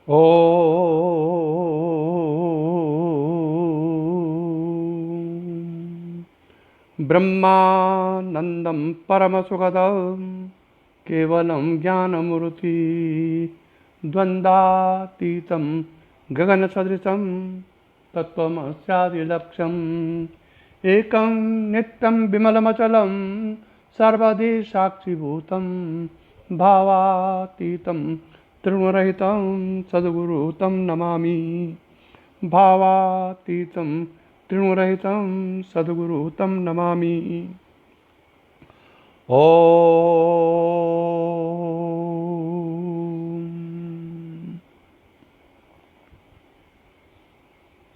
ॐ ब्रह्मानन्दं परमसुखदं केवलं ज्ञानमूर्ति द्वन्द्वातीतं गगनसदृशं तत्त्वमस्यादिलक्ष्यम् एकं नित्यं विमलमचलं सर्वधि साक्षिभूतं भावातीतं त्रिगुणरहितं सद्गुरु तं नमामि। भावातीतं त्रिगुणरहितं सद्गुरु तं नमामि। ओम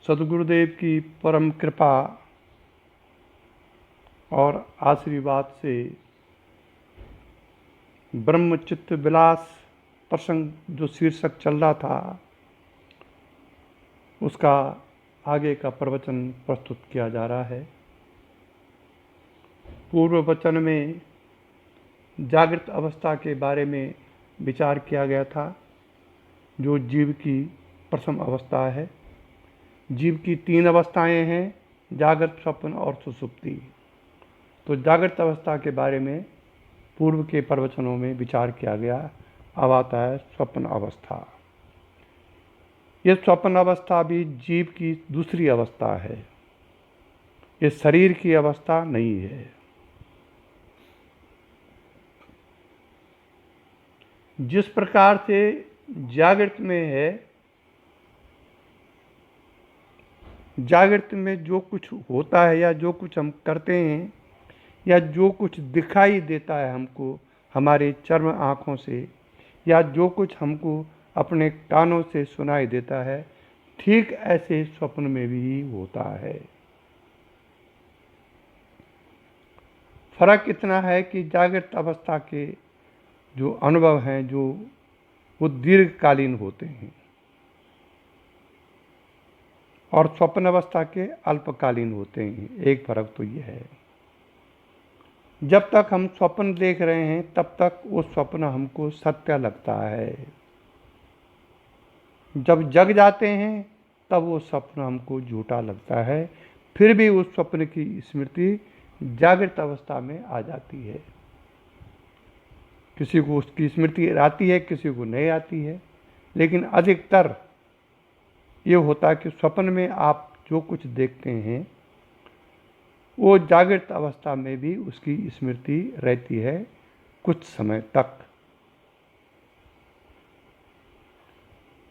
सद्गुरुदेव की परम कृपा और आशीर्वाद से ब्रह्मचित्त विलास प्रसंग जो शीर्षक चल रहा था उसका आगे का प्रवचन प्रस्तुत किया जा रहा है। पूर्व वचन में जागृत अवस्था के बारे में विचार किया गया था, जो जीव की प्रथम अवस्था है। जीव की 3 अवस्थाएं हैं, जागृत, स्वप्न और सुषुप्ति। तो जागृत अवस्था के बारे में पूर्व के प्रवचनों में विचार किया गया। अब आता है स्वप्न अवस्था। यह स्वप्न अवस्था भी जीव की दूसरी अवस्था है, ये शरीर की अवस्था नहीं है। जिस प्रकार से जागृत में है, जागृत में जो कुछ होता है या जो कुछ हम करते हैं या जो कुछ दिखाई देता है हमको हमारे चर्म आँखों से, या जो कुछ हमको अपने कानों से सुनाई देता है, ठीक ऐसे स्वप्न में भी होता है। फर्क इतना है कि जागृत अवस्था के जो अनुभव हैं जो वो दीर्घकालीन होते हैं और स्वप्न अवस्था के अल्पकालीन होते हैं। एक फर्क तो ये है, जब तक हम स्वप्न देख रहे हैं तब तक वो स्वप्न हमको सत्य लगता है। जब जग जाते हैं तब वो स्वप्न हमको झूठा लगता है। फिर भी उस स्वप्न की स्मृति जागृत अवस्था में आ जाती है। किसी को उसकी स्मृति आती है, किसी को नहीं आती है, लेकिन अधिकतर ये होता है कि स्वप्न में आप जो कुछ देखते हैं वो जागृत अवस्था में भी उसकी स्मृति रहती है कुछ समय तक।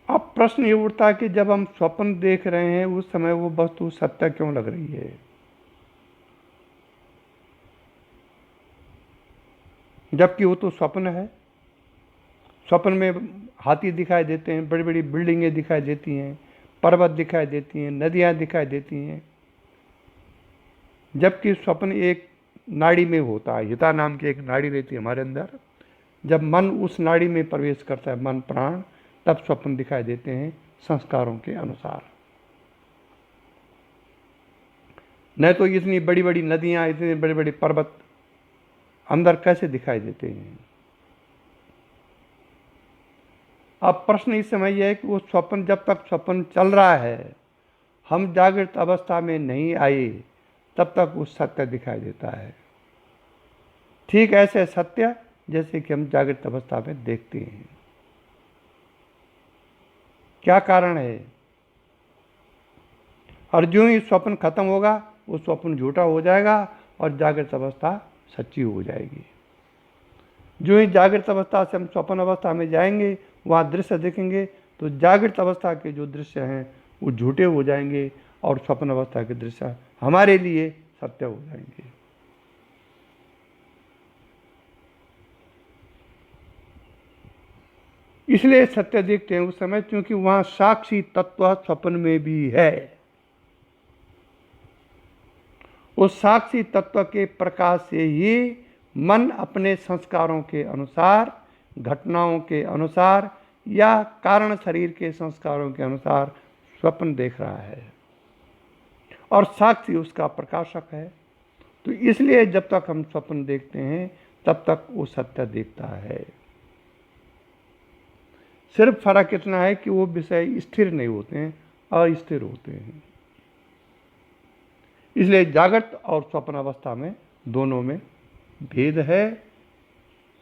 अब प्रश्न ये उठता है कि जब हम स्वप्न देख रहे हैं उस समय वो वस्तु सत्य क्यों लग रही है? जबकि वो तो स्वप्न है। स्वप्न में हाथी दिखाई देते हैं, बड़ी बड़ी बिल्डिंगें दिखाई देती हैं, पर्वत दिखाई देती हैं, नदियाँ दिखाई देती हैं, जबकि स्वप्न एक नाड़ी में होता है। हिता नाम की एक नाड़ी रहती है हमारे अंदर। जब मन उस नाड़ी में प्रवेश करता है, मन प्राण, तब स्वप्न दिखाई देते हैं संस्कारों के अनुसार। नहीं तो इतनी बड़ी बड़ी नदियाँ, इतने बड़े बड़े पर्वत अंदर कैसे दिखाई देते हैं? अब प्रश्न इस समय यह है कि वो स्वप्न, जब तक स्वप्न चल रहा है, हम जागृत अवस्था में नहीं आए, तब तक वो सत्य दिखाई देता है। ठीक ऐसे सत्य जैसे कि हम जागृत अवस्था में देखते हैं। क्या कारण है? और जो ही स्वप्न खत्म होगा वो स्वप्न झूठा हो जाएगा और जागृत अवस्था सच्ची हो जाएगी। जो ही जागृत अवस्था से हम स्वप्न अवस्था में जाएंगे, वहाँ दृश्य देखेंगे, तो जागृत अवस्था के जो दृश्य हैं वो झूठे हो जाएंगे और स्वप्न अवस्था के दृश्य हमारे लिए सत्य हो जाएंगे। इसलिए सत्य देखते हैं उस समय, क्योंकि वहाँ साक्षी तत्व स्वप्न में भी है। उस साक्षी तत्व के प्रकाश से ही मन अपने संस्कारों के अनुसार, घटनाओं के अनुसार या कारण शरीर के संस्कारों के अनुसार स्वप्न देख रहा है और साक्षी उसका प्रकाशक है। तो इसलिए जब तक हम स्वप्न देखते हैं तब तक वो सत्य देखता है। सिर्फ फर्क इतना है कि वो विषय स्थिर नहीं होते हैं, अस्थिर होते हैं। इसलिए जागृत और स्वप्न अवस्था में दोनों में भेद है,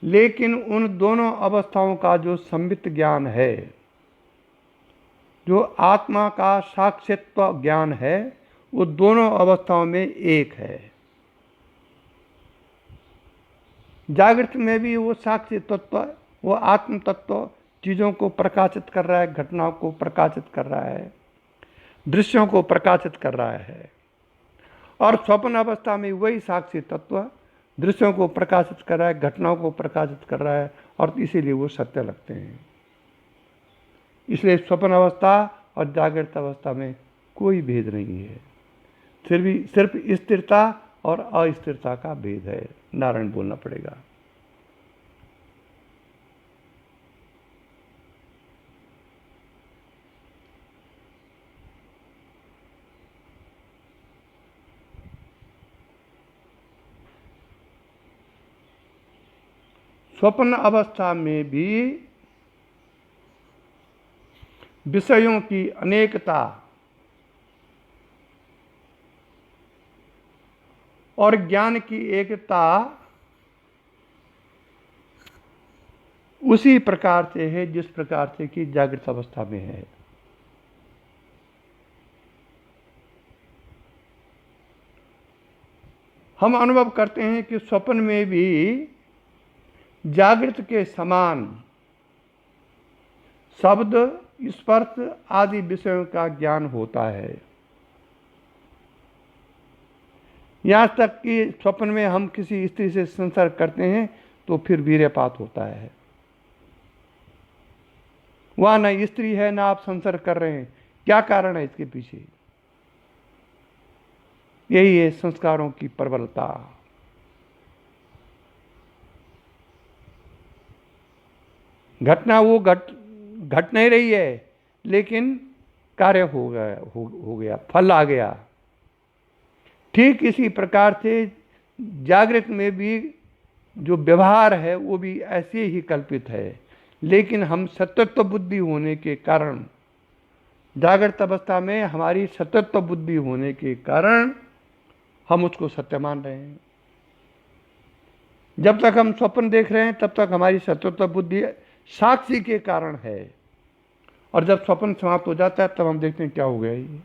लेकिन उन दोनों अवस्थाओं का जो संबित ज्ञान है, जो आत्मा का साक्षित्व ज्ञान है, वो दोनों अवस्थाओं में एक है। जागृत में भी वो साक्षी तत्व, वो आत्म तत्व चीज़ों को प्रकाशित कर रहा है, घटनाओं को प्रकाशित कर रहा है, दृश्यों को प्रकाशित कर रहा है। और स्वप्न अवस्था में वही साक्षी तत्व दृश्यों को प्रकाशित कर रहा है, घटनाओं को प्रकाशित कर रहा है, और इसीलिए वो सत्य लगते हैं। इसलिए स्वप्न अवस्था और जागृत अवस्था में कोई भेद नहीं है, सिर्फ स्थिरता और अस्थिरता का भेद है। नारायण बोलना पड़ेगा। स्वप्न अवस्था में भी विषयों की अनेकता और ज्ञान की एकता उसी प्रकार से है जिस प्रकार से कि जागृत अवस्था में है। हम अनुभव करते हैं कि स्वप्न में भी जागृत के समान शब्द, स्पर्श आदि विषयों का ज्ञान होता है। यहाँ तक कि स्वप्न में हम किसी स्त्री से संसर्ग करते हैं तो फिर वीर्यपात होता है। वहाँ न स्त्री है, ना आप संसर्ग कर रहे हैं। क्या कारण है इसके पीछे? यही है संस्कारों की प्रबलता। घटना वो घट नहीं रही है, लेकिन कार्य हो गया, फल आ गया। ठीक इसी प्रकार से जागृत में भी जो व्यवहार है वो भी ऐसे ही कल्पित है, लेकिन हम सतत्व बुद्धि होने के कारण, जागृत अवस्था में हमारी सतत्व बुद्धि होने के कारण हम उसको सत्य मान रहे हैं। जब तक हम स्वप्न देख रहे हैं तब तक हमारी सतत्व बुद्धि साक्षी के कारण है, और जब स्वप्न समाप्त हो जाता है तब हम देखते हैं क्या हो गया ये।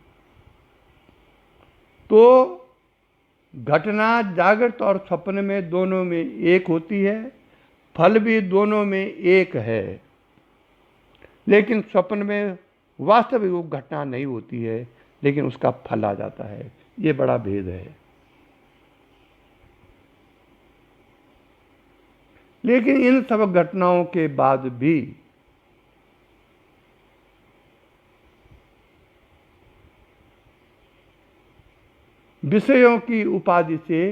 तो घटना जागृत और स्वप्न में दोनों में एक होती है, फल भी दोनों में एक है, लेकिन स्वप्न में वास्तविक वो घटना नहीं होती है, लेकिन उसका फल आ जाता है। ये बड़ा भेद है। लेकिन इन सब घटनाओं के बाद भी विषयों की उपाधि से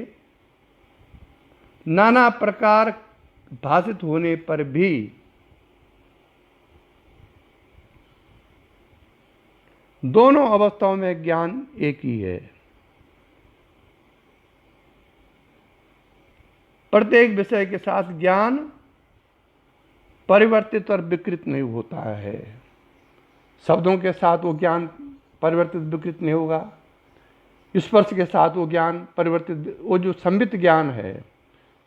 नाना प्रकार भाषित होने पर भी दोनों अवस्थाओं में ज्ञान एक ही है। प्रत्येक विषय के साथ ज्ञान परिवर्तित और विकृत नहीं होता है। शब्दों के साथ वो ज्ञान परिवर्तित विकृत नहीं होगा, स्पर्श के साथ वो ज्ञान परिवर्तित, वो जो संबित ज्ञान है,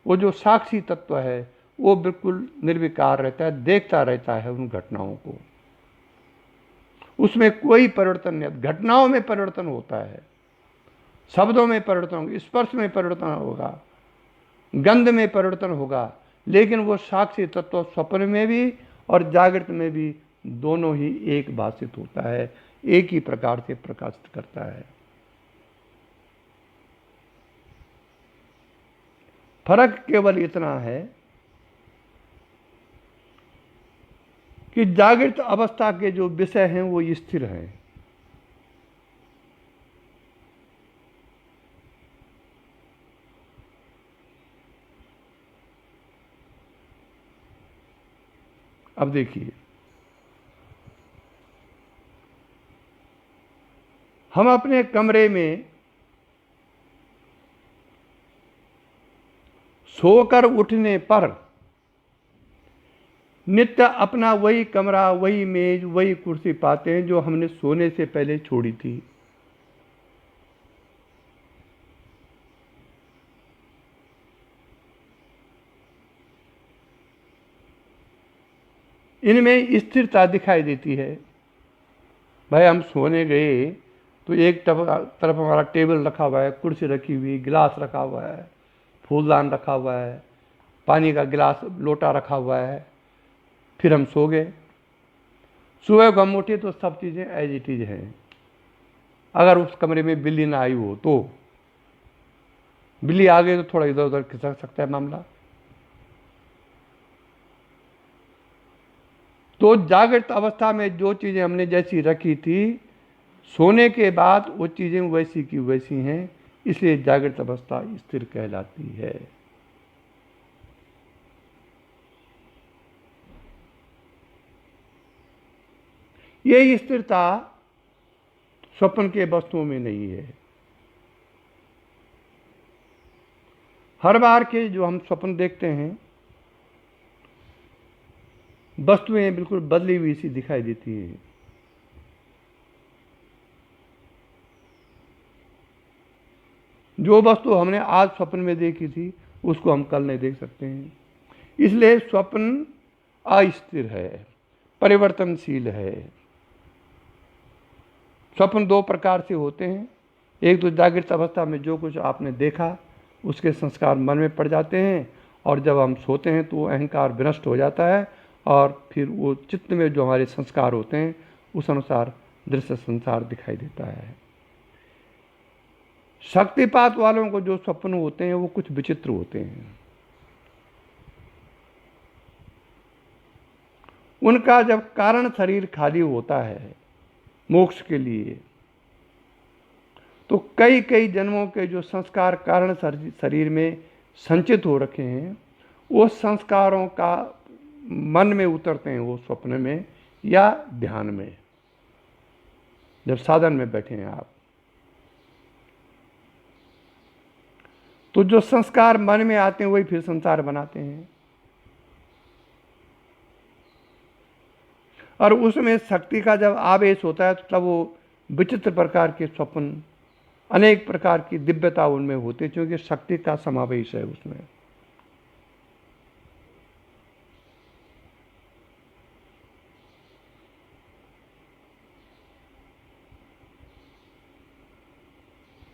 वो जो साक्षी तत्व है, वो बिल्कुल निर्विकार रहता है, देखता रहता है उन घटनाओं को। उसमें कोई परिवर्तन नहीं। घटनाओं में परिवर्तन होता है, शब्दों में परिवर्तन होगा, स्पर्श में परिवर्तन होगा, गंध में परिवर्तन होगा, लेकिन वो साक्षी तत्व स्वप्न में भी और जागृत में भी दोनों ही एक भाषित होता है, एक ही प्रकार से प्रकाशित करता है। फर्क केवल इतना है कि जागृत अवस्था के जो विषय हैं वो स्थिर हैं, अब देखिए, हम अपने कमरे में सोकर उठने पर नित्य अपना वही कमरा, वही मेज, वही कुर्सी पाते हैं जो हमने सोने से पहले छोड़ी थी। इनमें स्थिरता दिखाई देती है। भाई हम सोने गए तो एक तरफ हमारा टेबल रखा हुआ है, कुर्सी रखी हुई, गिलास रखा हुआ है, फूलदान रखा हुआ है, पानी का गिलास लोटा रखा हुआ है, फिर हम सो गए। सुबह को हम उठे तो सब चीज़ें एज इट इज हैं। अगर उस कमरे में बिल्ली ना आई हो तो, बिल्ली आ गई तो थोड़ा इधर उधर खिसक सकता है मामला। तो जागृत अवस्था में जो चीज़ें हमने जैसी रखी थी, सोने के बाद वो चीज़ें वैसी की वैसी हैं, इसलिए जागृत अवस्था स्थिर कहलाती है। यही स्थिरता स्वप्न के वस्तुओं में नहीं है। हर बार के जो हम स्वप्न देखते हैं, वस्तुएं बिल्कुल बदली हुई सी दिखाई देती हैं। जो वस्तु हमने आज स्वप्न में देखी थी उसको हम कल नहीं देख सकते हैं। इसलिए स्वप्न अस्थिर है, परिवर्तनशील है। स्वप्न दो प्रकार से होते हैं। एक तो जागृत अवस्था में जो कुछ आपने देखा उसके संस्कार मन में पड़ जाते हैं, और जब हम सोते हैं तो वो अहंकार विनष्ट हो जाता है, और फिर वो चित्त में जो हमारे संस्कार होते हैं उस अनुसार दृश्य संसार दिखाई देता है। शक्तिपात वालों को जो स्वप्न होते हैं वो कुछ विचित्र होते हैं। उनका जब कारण शरीर खाली होता है मोक्ष के लिए, तो कई कई जन्मों के जो संस्कार कारण शरीर में संचित हो रखे हैं, वो संस्कारों का मन में उतरते हैं, वो स्वप्न में या ध्यान में, जब साधन में बैठे हैं आप। तो जो संस्कार मन में आते हैं वही फिर संसार बनाते हैं, और उसमें शक्ति का जब आवेश होता है तो तब वो विचित्र प्रकार के स्वप्न, अनेक प्रकार की दिव्यता उनमें होती है, क्योंकि शक्ति का समावेश है उसमें।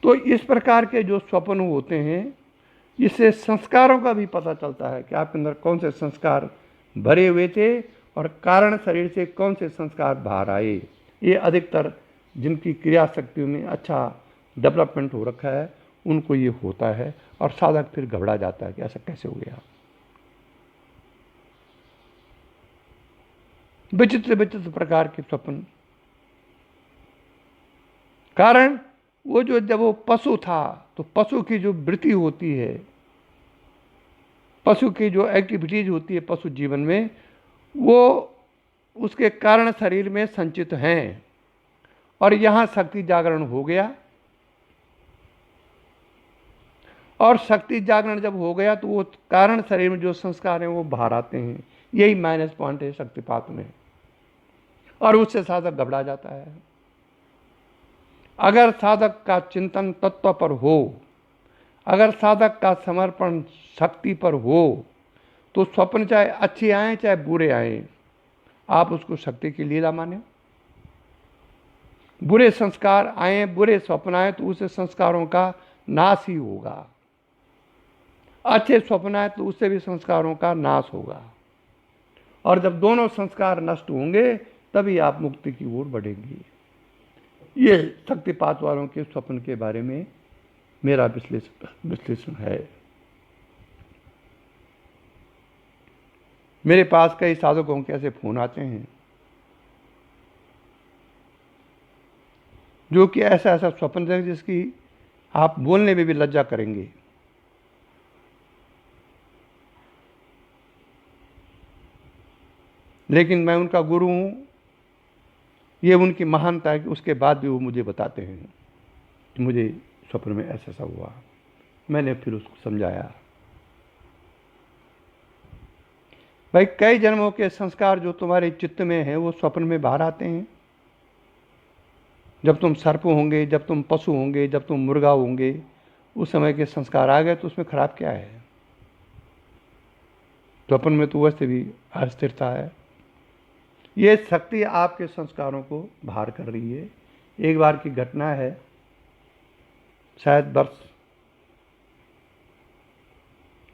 तो इस प्रकार के जो स्वप्न होते हैं, इससे संस्कारों का भी पता चलता है कि आपके अंदर कौन से संस्कार भरे हुए थे और कारण शरीर से कौन से संस्कार बाहर आए। ये अधिकतर जिनकी क्रिया शक्तियों में अच्छा डेवलपमेंट हो रखा है उनको ये होता है, और साधक फिर घबरा जाता है कि ऐसा कैसे हो गया। विचित्र विचित्र प्रकार के स्वप्न। कारण वो जो जब वो पशु था तो पशु की जो वृत्ति होती है, पशु की जो एक्टिविटीज होती है पशु जीवन में, वो उसके कारण शरीर में संचित हैं, और यहाँ शक्ति जागरण हो गया, और शक्ति जागरण जब हो गया तो वो कारण शरीर में जो संस्कार हैं वो बाहर आते हैं। यही माइनस पॉइंट है शक्तिपात में, और उससे साधक घबरा जाता है। अगर साधक का चिंतन तत्व पर हो, अगर साधक का समर्पण शक्ति पर हो, तो स्वप्न चाहे अच्छे आए चाहे बुरे आए, आप उसको शक्ति की लीला माने। बुरे संस्कार आए, बुरे स्वप्न आए तो उसे संस्कारों का नाश ही होगा। अच्छे स्वप्न आए तो उससे भी संस्कारों का नाश होगा, और जब दोनों संस्कार नष्ट होंगे तभी आप मुक्ति की ओर बढ़ेंगे। ये शक्तिपात वालों के स्वप्न के बारे में मेरा विश्लेषण है। मेरे पास कई साधकों के ऐसे फोन आते हैं जो कि ऐसा ऐसा स्वप्न देखें जिसकी आप बोलने में भी लज्जा करेंगे। लेकिन मैं उनका गुरु हूँ, ये उनकी महानता है कि उसके बाद भी वो मुझे बताते हैं कि मुझे स्वप्न में ऐसा ऐसा हुआ। मैंने फिर उसको समझाया। भाई कई जन्मों के संस्कार जो तुम्हारे चित्त में हैं वो स्वप्न में बाहर आते हैं। जब तुम सर्प होंगे, जब तुम पशु होंगे, जब तुम मुर्गा होंगे, उस समय के संस्कार आ गए तो उसमें खराब क्या है? स्वप्न में तो वैसे भी अस्थिरता है। ये शक्ति आपके संस्कारों को बाहर कर रही है। एक बार की घटना है, शायद वर्ष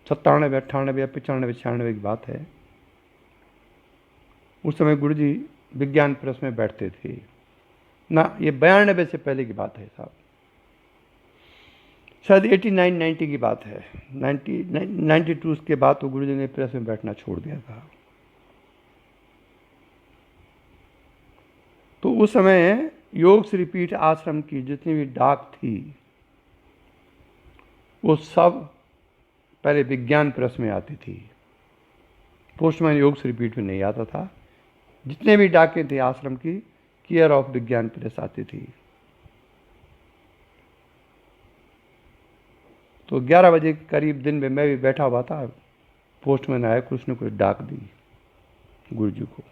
97, 98 या 95, 96 की बात है। उस समय गुरु जी विज्ञान प्रेस में बैठते थे ना, ये 92 से पहले की बात है साहब, शायद 89, 90 की बात है। 92 के बाद तो गुरु जी ने प्रेस में बैठना छोड़ दिया था। तो उस समय योग श्रीपीठ आश्रम की जितनी भी डाक थी वो सब पहले विज्ञान प्रेस में आती थी, पोस्टमैन योग श्रीपीठ में नहीं आता था। जितने भी डाकें थे आश्रम की, केयर ऑफ विज्ञान प्रेस आती थी। तो 11 बजे के करीब दिन में मैं भी बैठा हुआ था, पोस्टमैन आया, कुछ ने कुछ डाक दी गुरु जी को।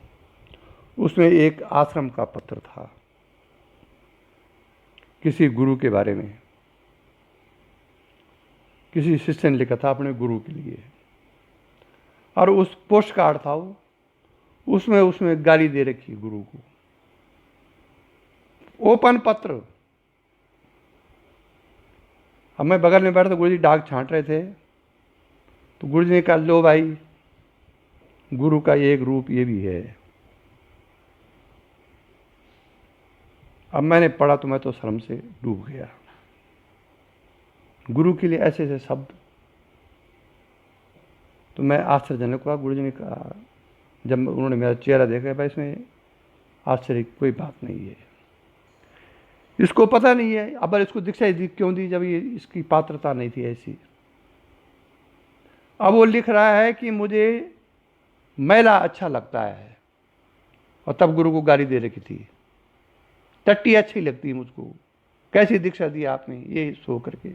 उसमें एक आश्रम का पत्र था किसी गुरु के बारे में, किसी शिष्य ने लिखा था अपने गुरु के लिए, और उस पोस्ट कार्ड था वो, उसमें गाली दे रखी गुरु को, ओपन पत्र। अब मैं बगल में बैठा तो गुरु जी डाक छांट रहे थे, तो गुरु जी ने कहा, लो भाई, गुरु का एक रूप ये भी है। अब मैंने पढ़ा तो मैं तो शर्म से डूब गया। गुरु के लिए ऐसे ऐसे शब्द, तो मैं आश्चर्यजनक हुआ। गुरु जी ने कहा, जब उन्होंने मेरा चेहरा देखा, भाई इसमें आश्चर्य की कोई बात नहीं है, इसको पता नहीं है। अब इसको दीक्षा दी क्यों दी जब ये इसकी पात्रता नहीं थी ऐसी। अब वो लिख रहा है कि मुझे मैला अच्छा लगता है, और तब गुरु को गाली दे रखी थी, टट्टी अच्छी लगती है मुझको, कैसी दीक्षा दी आपने ये सो करके।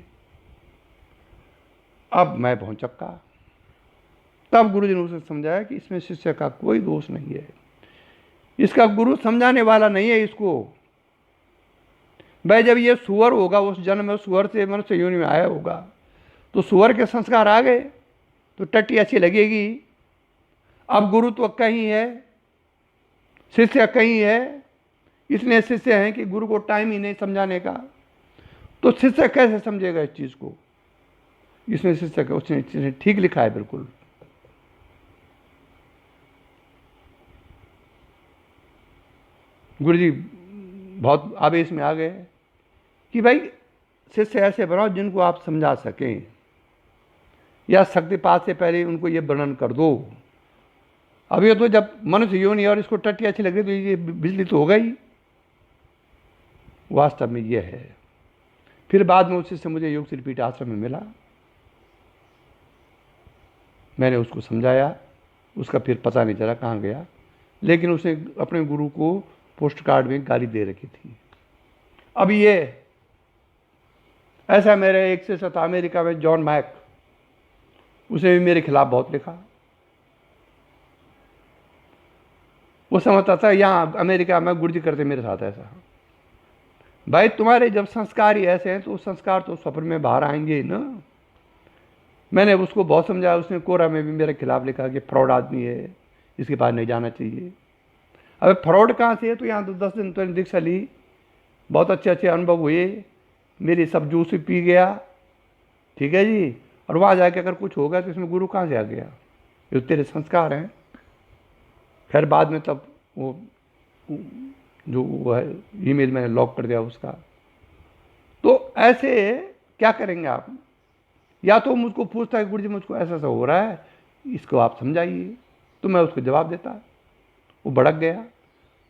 अब मैं भौचक्का। तब गुरु जी ने उसे समझाया कि इसमें शिष्य का कोई दोष नहीं है, इसका गुरु समझाने वाला नहीं है इसको। भाई जब ये सुअर होगा, उस जन्म में सुअर से मनुष्य योनि में आया होगा, तो सुअर के संस्कार आ गए तो टट्टी अच्छी लगेगी। अब गुरु तो कहीं है, शिष्य कहीं है, इतने शिष्य हैं कि गुरु को टाइम ही नहीं समझाने का, तो शिष्य कैसे समझेगा इस चीज को? इसमें शिष्य का उसने ठीक लिखा है बिल्कुल। गुरु जी बहुत आवेश में आ गए कि भाई शिष्य ऐसे बनाओ जिनको आप समझा सकें, या शक्तिपात से पहले उनको ये वर्णन कर दो। अभी तो जब मनुष्य योनि और इसको टट्टी अच्छी लग रही तो ये बिजली तो हो गई। वास्तव में ये है। फिर बाद में उसी से मुझे योग श्रीपीठ आश्रम में मिला, मैंने उसको समझाया, उसका फिर पता नहीं चला कहाँ गया, लेकिन उसने अपने गुरु को पोस्ट कार्ड में गाली दे रखी थी। अब ये ऐसा मेरे एक से साथ अमेरिका में जॉन मैक, उसने भी मेरे खिलाफ बहुत लिखा। वो समझता था यहाँ अमेरिका में गुरु जी करते मेरे साथ ऐसा। भाई तुम्हारे जब संस्कार ही ऐसे हैं तो संस्कार तो स्वप्न में बाहर आएंगे ही ना। मैंने उसको बहुत समझाया, उसने कोरा में भी मेरे खिलाफ लिखा कि फ्रॉड आदमी है, इसके पास नहीं जाना चाहिए। अबे फ्रॉड कहाँ से है? तो यहाँ तो 10 दिन तो दीक्षा ली, बहुत अच्छे अच्छे अनुभव हुए, मेरी सब जूस पी गया, ठीक है जी, और वहाँ जाके अगर कुछ होगा तो इसमें गुरु कहाँ से आ गया? ये तो तेरे संस्कार हैं। खैर बाद में तब वो जो वो है ईमेल मैंने लॉक कर दिया उसका। तो ऐसे क्या करेंगे आप? या तो मुझको पूछता है गुरु जी मुझको ऐसा ऐसा हो रहा है, इसको आप समझाइए, तो मैं उसको जवाब देता। वो भड़क गया।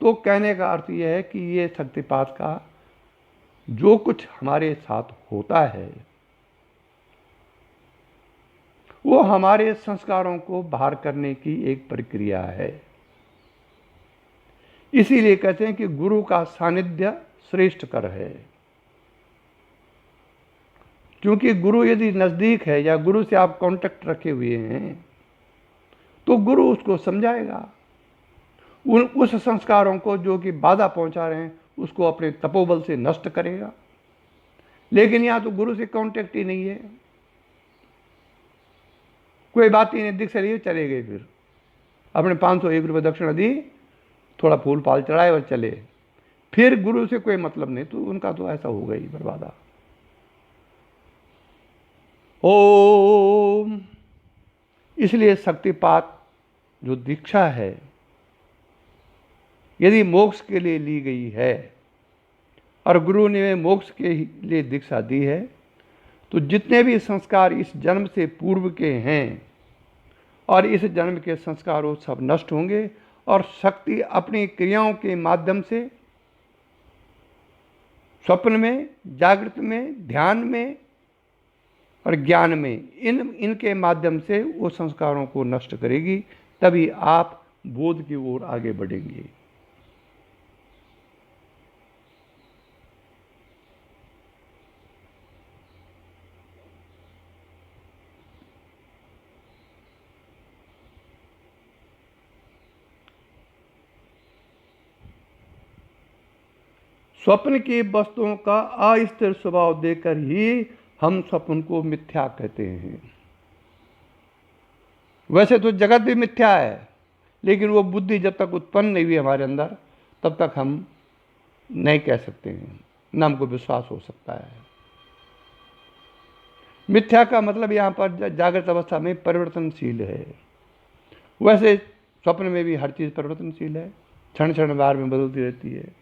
तो कहने का अर्थ यह है कि ये शक्तिपात का जो कुछ हमारे साथ होता है वो हमारे संस्कारों को बाहर करने की एक प्रक्रिया है। इसीलिए कहते हैं कि गुरु का सानिध्य श्रेष्ठ कर है, क्योंकि गुरु यदि नजदीक है या गुरु से आप कांटेक्ट रखे हुए हैं तो गुरु उसको समझाएगा, उस संस्कारों को जो कि बाधा पहुंचा रहे हैं उसको अपने तपोबल से नष्ट करेगा। लेकिन यहाँ तो गुरु से कांटेक्ट ही नहीं है, कोई बात ही नहीं, दीक्षा लिए चले गए, फिर अपने 501 रुपये दक्षिणा दी, थोड़ा फूल फाल चढ़ाए और चले, फिर गुरु से कोई मतलब नहीं, तो उनका तो ऐसा होगा ही बर्बादा। ओम। इसलिए शक्तिपात जो दीक्षा है, यदि मोक्ष के लिए ली गई है और गुरु ने मोक्ष के लिए दीक्षा दी है, तो जितने भी संस्कार इस जन्म से पूर्व के हैं और इस जन्म के संस्कारों सब नष्ट होंगे, और शक्ति अपनी क्रियाओं के माध्यम से स्वप्न में, जागृत में, ध्यान में और ज्ञान में, इनके माध्यम से वो संस्कारों को नष्ट करेगी। तभी आप बोध की ओर आगे बढ़ेंगे। स्वप्न की वस्तुओं का अस्थिर स्वभाव देकर ही हम स्वप्न को मिथ्या कहते हैं। वैसे तो जगत भी मिथ्या है, लेकिन वो बुद्धि जब तक उत्पन्न नहीं हुई हमारे अंदर, तब तक हम नहीं कह सकते हैं, न हमको विश्वास हो सकता है। मिथ्या का मतलब यहाँ पर जागृत अवस्था में परिवर्तनशील है, वैसे स्वप्न में भी हर चीज परिवर्तनशील है, क्षण क्षण बार में बदलती रहती है।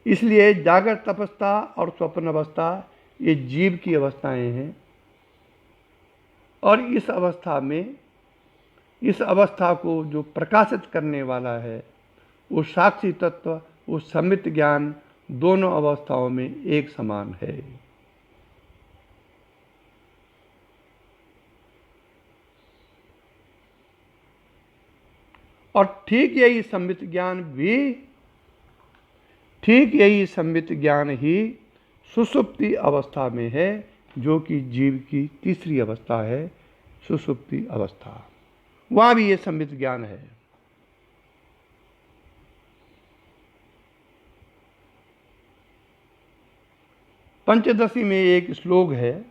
इसलिए जागृत अवस्था और स्वप्न अवस्था ये जीव की अवस्थाएं हैं, और इस अवस्था को जो प्रकाशित करने वाला है वो साक्षी तत्व, वो सम्मित ज्ञान दोनों अवस्थाओं में एक समान है। और ठीक यही सम्मित ज्ञान ही सुषुप्ति अवस्था में है, जो कि जीव की तीसरी अवस्था है, सुषुप्ति अवस्था। वहां भी ये सम्मित ज्ञान है। पंचदशी में एक श्लोक है,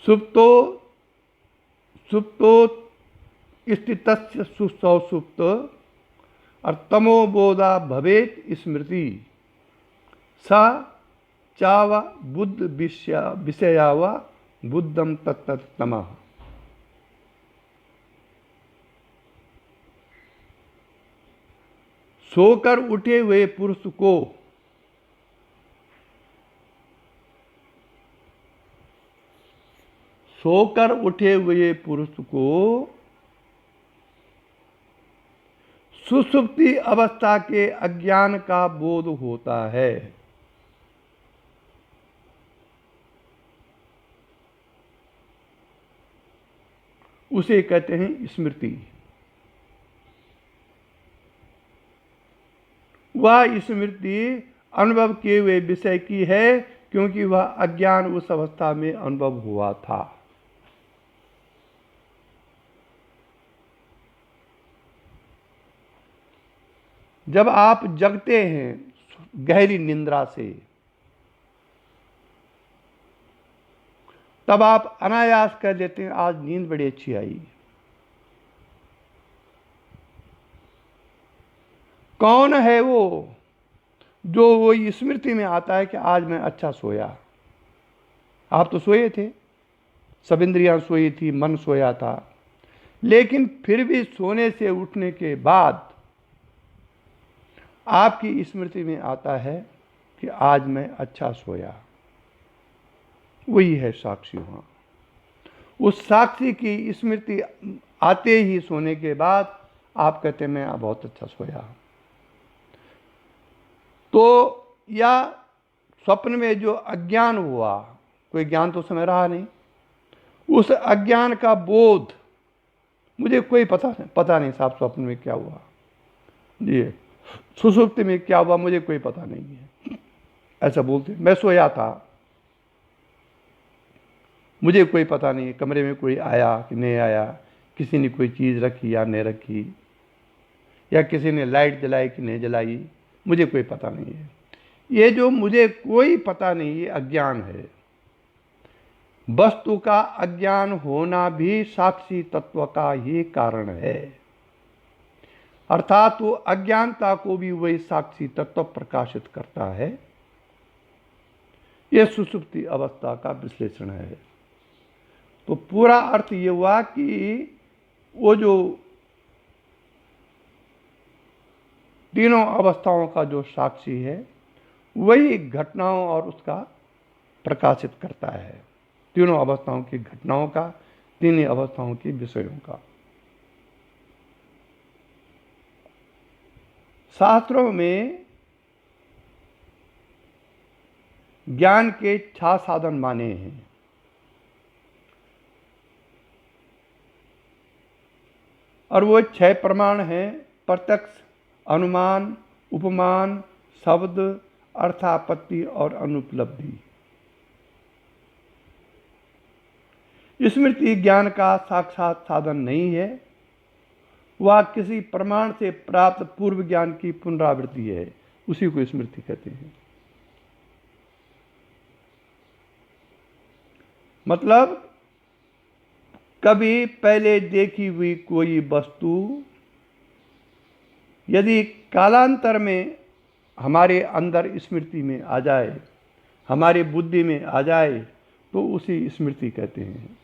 सुप्तो स्थितस्य सुसुप्त और तमोबोधा भवेत स्मृति, सा चावा बुद्ध विषयावा बुद्धम तत्तमः। सोकर उठे हुए पुरुष को सुषुप्ति अवस्था के अज्ञान का बोध होता है। उसे कहते हैं स्मृति। वह स्मृति अनुभव किए हुए विषय की है, क्योंकि वह अज्ञान उस अवस्था में अनुभव हुआ था। जब आप जगते हैं गहरी निंद्रा से, तब आप अनायास कर लेते हैं आज नींद बड़ी अच्छी आई। कौन है वो जो वो स्मृति में आता है कि आज मैं अच्छा सोया? आप तो सोए थे, सब इंद्रियां सोई थी, मन सोया था, लेकिन फिर भी सोने से उठने के बाद आपकी स्मृति में आता है कि आज मैं अच्छा सोया। वही है साक्षी। वहां उस साक्षी की स्मृति आते ही सोने के बाद आप कहते हैं मैं बहुत अच्छा सोया। तो या स्वप्न में जो अज्ञान हुआ, कोई ज्ञान तो समय रहा नहीं, उस अज्ञान का बोध मुझे कोई पता नहीं साहब स्वप्न में क्या हुआ, जी सुषुप्ति में क्या हुआ मुझे कोई पता नहीं है, ऐसा बोलते। मैं सोया था, मुझे कोई पता नहीं कमरे में कोई आया कि नहीं आया, किसी ने कोई चीज़ रखी या नहीं रखी, या किसी ने लाइट जलाई कि नहीं जलाई, मुझे कोई पता नहीं है। ये जो मुझे कोई पता नहीं, ये अज्ञान है। वस्तु का अज्ञान होना भी साक्षी तत्व का ही कारण है, अर्थात वो अज्ञानता को भी वही साक्षी तत्व प्रकाशित करता है। यह सुषुप्ति अवस्था का विश्लेषण है। तो पूरा अर्थ ये हुआ कि वो जो तीनों अवस्थाओं का जो साक्षी है वही घटनाओं और उसका प्रकाशित करता है, तीनों अवस्थाओं की घटनाओं का, तीनों अवस्थाओं के विषयों का। शास्त्रों में ज्ञान के 6 साधन माने हैं। और वो 6 प्रमाण हैं: प्रत्यक्ष, अनुमान, उपमान, शब्द, अर्थापत्ति और अनुपलब्धि। स्मृति ज्ञान का साक्षात साधन नहीं है, वह किसी प्रमाण से प्राप्त पूर्व ज्ञान की पुनरावृत्ति है, उसी को स्मृति कहते हैं। मतलब कभी पहले देखी हुई कोई वस्तु यदि कालांतर में हमारे अंदर स्मृति में आ जाए, हमारी बुद्धि में आ जाए, तो उसी स्मृति कहते हैं।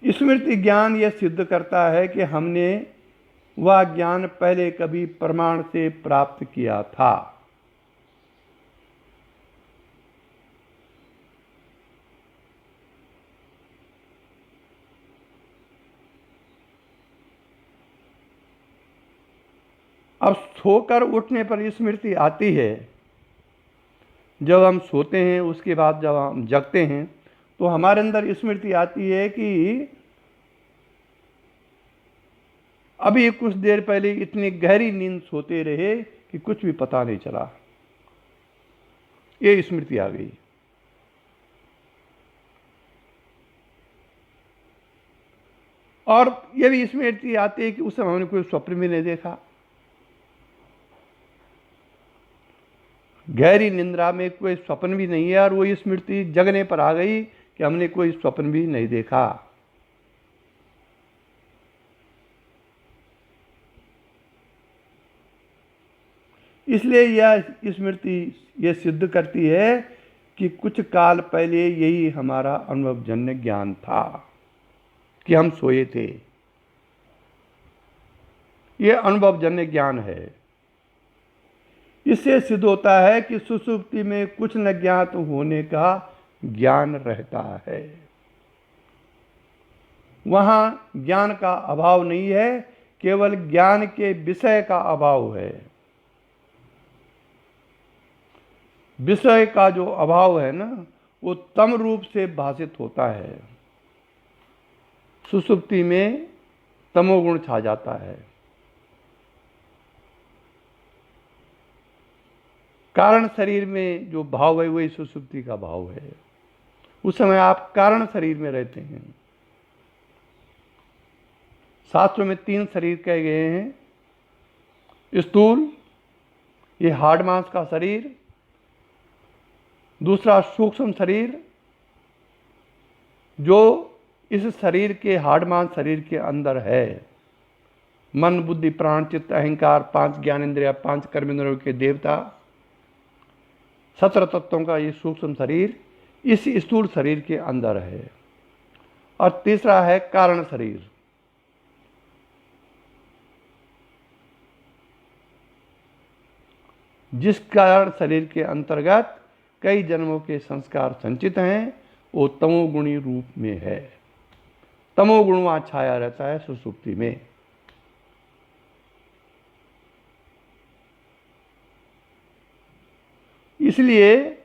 स्मृति ज्ञान यह सिद्ध करता है कि हमने वह ज्ञान पहले कभी प्रमाण से प्राप्त किया था। अब सोकर उठने पर स्मृति आती है। जब हम सोते हैं उसके बाद जब हम जगते हैं तो हमारे अंदर स्मृति आती है कि अभी कुछ देर पहले इतनी गहरी नींद सोते रहे कि कुछ भी पता नहीं चला। ये स्मृति आ गई। और ये भी स्मृति आती है कि उस समय हमने कोई स्वप्न भी नहीं देखा। गहरी निंद्रा में कोई स्वप्न भी नहीं है और वो स्मृति जगने पर आ गई कि हमने कोई स्वप्न भी नहीं देखा। इसलिए यह स्मृति यह सिद्ध करती है कि कुछ काल पहले यही हमारा अनुभवजन्य ज्ञान था कि हम सोए थे। यह अनुभवजन्य ज्ञान है। इससे सिद्ध होता है कि सुषुप्ति में कुछ न ज्ञात होने का ज्ञान रहता है। वहां ज्ञान का अभाव नहीं है, केवल ज्ञान के विषय का अभाव है। विषय का जो अभाव है ना, वो तम रूप से भाषित होता है। सुषुप्ति में तमोगुण छा जाता है। कारण शरीर में जो भाव है वही सुषुप्ति का भाव है। उस समय आप कारण शरीर में रहते हैं। शास्त्रों में 3 शरीर कहे गए हैं: स्थूल, ये हाड़ मांस का शरीर; दूसरा सूक्ष्म शरीर, जो इस शरीर के हाड़ मांस शरीर के अंदर है। मन, बुद्धि, प्राण, चित्त, अहंकार, 5 ज्ञानेंद्रिय, 5 कर्मेंद्रियों के देवता, 17 तत्वों का ये सूक्ष्म शरीर इस स्थूल शरीर के अंदर है। और तीसरा है कारण शरीर, जिस कारण शरीर के अंतर्गत कई जन्मों के संस्कार संचित हैं, वो तमोगुणी रूप में है। तमोगुण वहां छाया रहता है सुषुप्ति में। इसलिए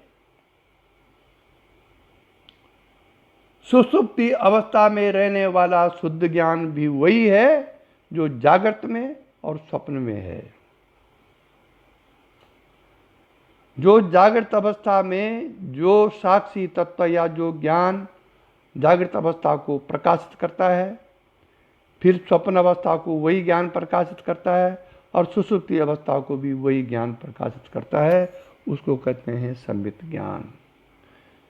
सुषुप्ति अवस्था में रहने वाला शुद्ध ज्ञान भी वही है जो जागृत में और स्वप्न में है। जो जागृत अवस्था में जो साक्षी तत्व या जो ज्ञान जागृत अवस्था को प्रकाशित करता है, फिर स्वप्न अवस्था को वही ज्ञान प्रकाशित करता है और सुषुप्ति अवस्था को भी वही ज्ञान प्रकाशित करता है, उसको कहते हैं संबित ज्ञान।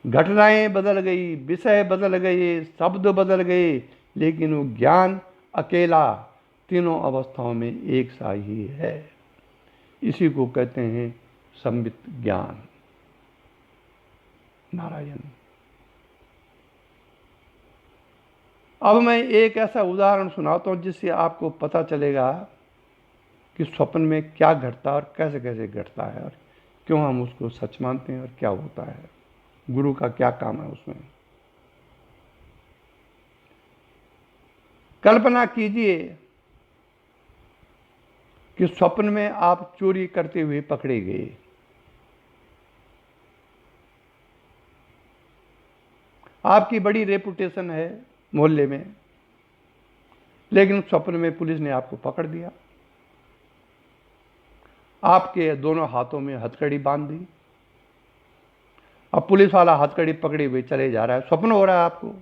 घटनाएं बदल गई, विषय बदल गए, शब्द बदल गए, लेकिन वो ज्ञान अकेला तीनों अवस्थाओं में एक सा ही है। इसी को कहते हैं संबित ज्ञान। नारायण। अब मैं एक ऐसा उदाहरण सुनाता हूं जिससे आपको पता चलेगा कि स्वप्न में क्या घटता है और कैसे कैसे घटता है और क्यों हम उसको सच मानते हैं और क्या होता है, गुरु का क्या काम है उसमें। कल्पना कीजिए कि स्वप्न में आप चोरी करते हुए पकड़े गए। आपकी बड़ी रेपुटेशन है मोहल्ले में, लेकिन स्वप्न में पुलिस ने आपको पकड़ दिया। आपके दोनों हाथों में हथकड़ी बांध दी। अब पुलिस वाला हथकड़ी पकड़े हुए चले जा रहा है, स्वप्न हो रहा है आपको,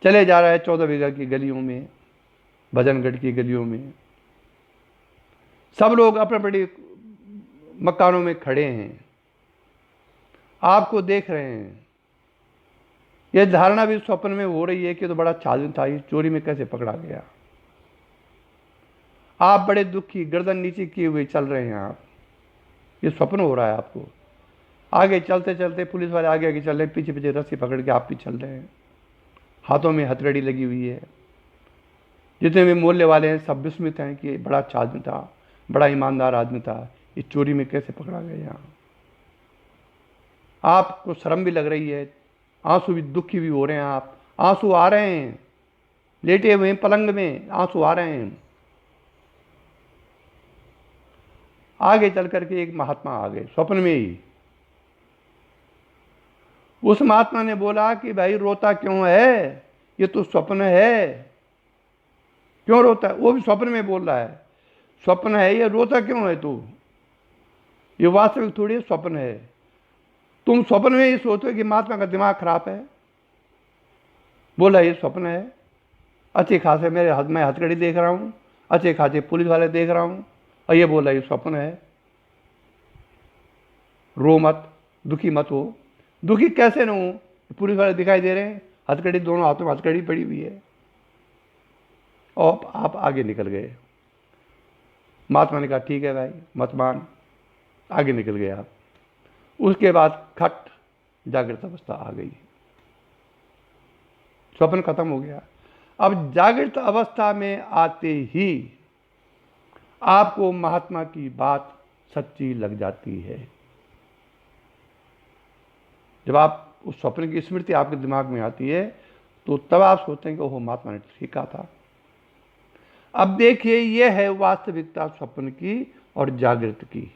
चले जा रहा है 14 बीघा की गलियों में, भजनगढ़ की गलियों में। सब लोग अपने बड़े मकानों में खड़े हैं, आपको देख रहे हैं। यह धारणा भी स्वप्न में हो रही है कि तो बड़ा चालू था, इस चोरी में कैसे पकड़ा गया। आप बड़े दुखी, गर्दन नीचे किए हुए चल रहे हैं आप, ये स्वप्न हो रहा है आपको। आगे चलते चलते पुलिस वाले आगे आगे चल रहे हैं, पीछे पीछे रस्सी पकड़ के आप भी चल रहे हैं, हाथों में हथकड़ी लगी हुई है। जितने भी मोहल्ले वाले हैं सब विस्मित हैं कि बड़ा अच्छा आदमी था, बड़ा ईमानदार आदमी था, इस चोरी में कैसे पकड़ा गया यहाँ। आपको शर्म भी लग रही है, आंसू भी, दुखी भी हो रहे हैं आप, आंसू आ रहे हैं, लेटे हुए हैं पलंग में, आंसू आ रहे हैं। आगे चल करके एक महात्मा आ गए स्वप्न में ही। उस महात्मा ने बोला कि भाई रोता क्यों है, ये तो स्वप्न है, क्यों रोता है। वो भी स्वप्न में बोल रहा है, स्वप्न है ये, रोता क्यों है तू, ये वास्तविक थोड़ी स्वप्न है। तुम स्वप्न में ही सोचो कि महात्मा का दिमाग खराब है। बोला ये स्वप्न है, अच्छे खासे मेरे हाथ में हथकड़ी देख रहा हूं, अच्छे खासे पुलिस वाले देख रहा हूं, और ये बोला ये स्वप्न है। रो मत, दुखी मत हो। दुखी कैसे न हो, पुलिस वाले दिखाई दे रहे हैं, हथकड़ी दोनों हाथों में हथकड़ी पड़ी हुई है। और आप आगे निकल गए। महात्मा ने कहा ठीक है भाई, मत मान, आगे निकल गए आप। उसके बाद खट जागृत अवस्था आ गई, स्वप्न खत्म हो गया। अब जागृत अवस्था में आते ही आपको महात्मा की बात सच्ची लग जाती है। जब आप उस स्वप्न की स्मृति आपके दिमाग में आती है तो तब आप सोचते हैं कि ओहो महात्मा ने ठीक कहा था। अब देखिए, यह है वास्तविकता स्वप्न की और जागृत की।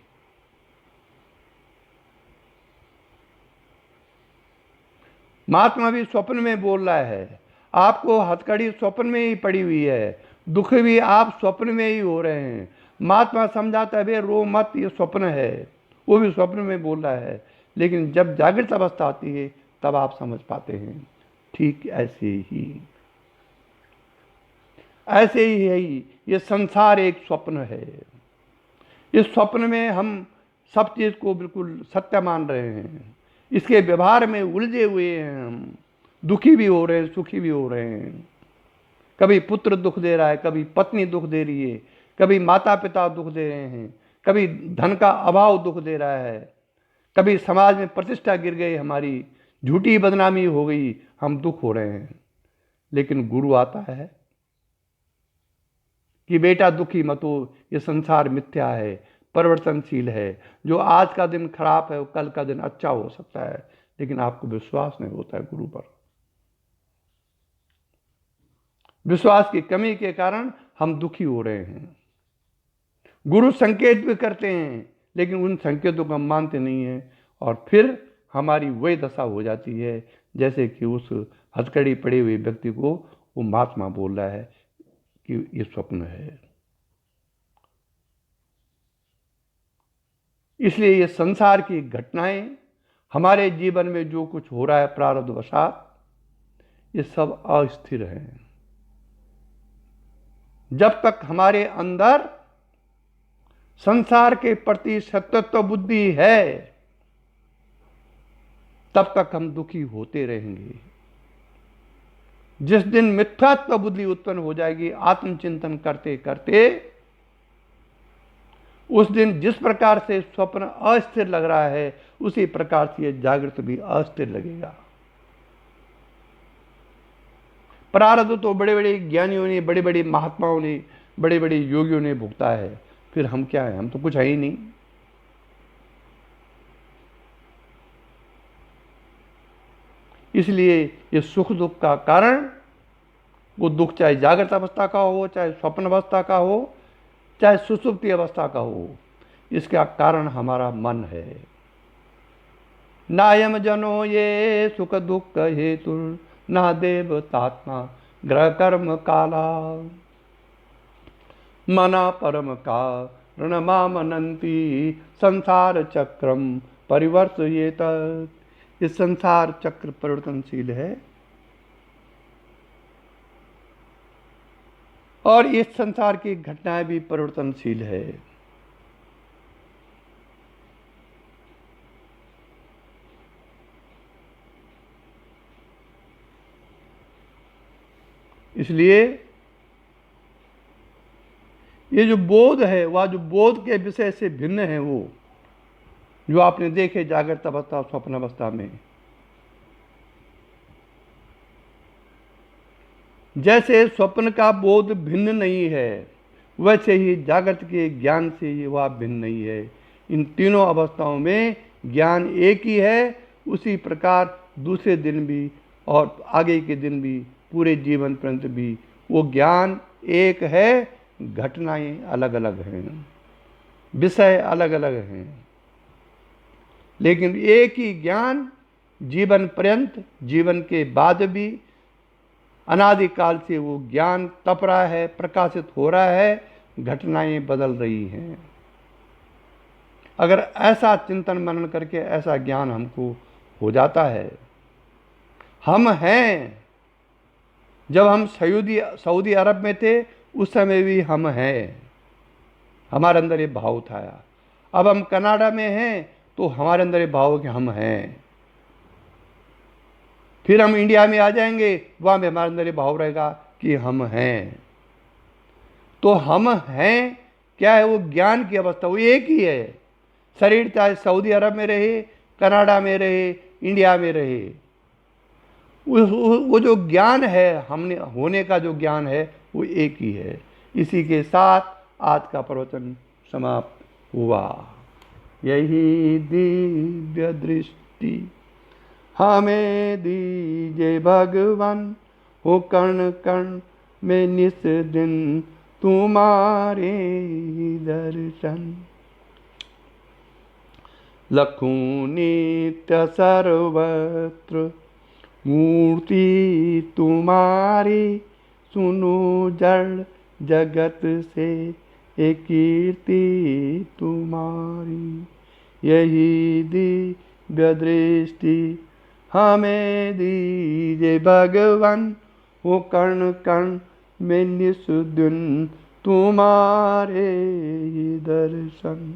महात्मा भी स्वप्न में बोल रहा है, आपको हथकड़ी स्वप्न में ही पड़ी हुई है, दुख भी आप स्वप्न में ही हो रहे हैं। महात्मा समझाता है रो मत, ये स्वप्न है, वो भी स्वप्न में बोल रहा है। लेकिन जब जागृत अवस्था आती है तब आप समझ पाते हैं ठीक ऐसे ही है ये संसार एक स्वप्न है। इस स्वप्न में हम सब चीज को बिल्कुल सत्य मान रहे हैं, इसके व्यवहार में उलझे हुए हैं हम, दुखी भी हो रहे हैं, सुखी भी हो रहे हैं। कभी पुत्र दुख दे रहा है, कभी पत्नी दुख दे रही है, कभी माता पिता दुख दे रहे हैं, कभी धन का अभाव दुख दे रहा है, कभी समाज में प्रतिष्ठा गिर गई, हमारी झूठी बदनामी हो गई, हम दुख हो रहे हैं। लेकिन गुरु आता है कि बेटा दुखी मत हो, ये संसार मिथ्या है, परिवर्तनशील है। जो आज का दिन खराब है वो कल का दिन अच्छा हो सकता है, लेकिन आपको विश्वास नहीं होता है गुरु पर। विश्वास की कमी के कारण हम दुखी हो रहे हैं। गुरु संकेत भी करते हैं, लेकिन उन संकेतों को हम मानते नहीं हैं, और फिर हमारी वही दशा हो जाती है जैसे कि उस हथकड़ी पड़े हुए व्यक्ति को वो महात्मा बोल रहा है कि ये स्वप्न है। इसलिए ये संसार की घटनाएं, हमारे जीवन में जो कुछ हो रहा है प्रारब्धवशात, ये सब अस्थिर हैं। जब तक हमारे अंदर संसार के प्रति सत्यत्व बुद्धि है, तब तक हम दुखी होते रहेंगे। जिस दिन मिथ्यात्व बुद्धि उत्पन्न हो जाएगी आत्मचिंतन करते करते, उस दिन जिस प्रकार से स्वप्न अस्थिर लग रहा है, उसी प्रकार से यह जागृत भी अस्थिर लगेगा। प्रारब्ध तो बड़े बड़े ज्ञानियों ने, बड़े बड़े महात्माओं ने, बड़े बड़े योगियों ने भुगता है, फिर हम क्या है? हम तो कुछ है ही नहीं। इसलिए ये सुख दुख का कारण, वो दुख चाहे जागृत अवस्था का हो, चाहे स्वप्न अवस्था का हो, चाहे सुषुप्ति अवस्था का हो, इसका कारण हमारा मन है। नायम जनो ये सुख दुख हेतु ना देवतात्मा ग्रह कर्म काला मना परम कारण मामनंती संसार चक्रम परिवर्तयेत। इस संसार चक्र परिवर्तनशील है और इस संसार की घटनाएं भी परिवर्तनशील है। इसलिए ये जो बोध है, वह जो बोध के विषय से भिन्न है, वो जो आपने देखे जागृत अवस्था स्वप्न अवस्था में, जैसे स्वप्न का बोध भिन्न नहीं है, वैसे ही जागृत के ज्ञान से ये वह भिन्न नहीं है। इन तीनों अवस्थाओं में ज्ञान एक ही है। उसी प्रकार दूसरे दिन भी और आगे के दिन भी, पूरे जीवन पर्यंत भी वो ज्ञान एक है, घटनाएं अलग अलग हैं, विषय अलग अलग हैं, लेकिन एक ही ज्ञान जीवन पर्यंत, जीवन के बाद भी अनादिकाल से वो ज्ञान तप रहा है, प्रकाशित हो रहा है, घटनाएं बदल रही हैं। अगर ऐसा चिंतन मनन करके ऐसा ज्ञान हमको हो जाता है, हम हैं। जब हम सऊदी अरब में थे उस समय भी हम हैं, हमारे अंदर ये भाव था। अब हम कनाडा में हैं तो हमारे अंदर ये भाव कि हम हैं। फिर हम इंडिया में आ जाएंगे, वहाँ भी हमारे अंदर ये भाव रहेगा कि हम हैं। तो हम हैं क्या है? वो ज्ञान की अवस्था, वो एक ही है। शरीर चाहे सऊदी अरब में रहे, कनाडा में रहे, इंडिया में रहे, वो जो ज्ञान है, हमने होने का जो ज्ञान है, वो एक ही है। इसी के साथ आज का प्रवचन समाप्त हुआ। यही दिव्य दृष्टि हमें दीजिए भगवान, हो कण कण में निस दिन तुम्हारे दर्शन। लखूं नित्य सर्वत्र मूर्ति तुम्हारी, सुनो जड़ जगत से एक कीर्ति तुम्हारी। यही दिव्य दृष्टि हमें दीजिए भगवान, हो कण कण में निस दिन तुम्हारे दर्शन।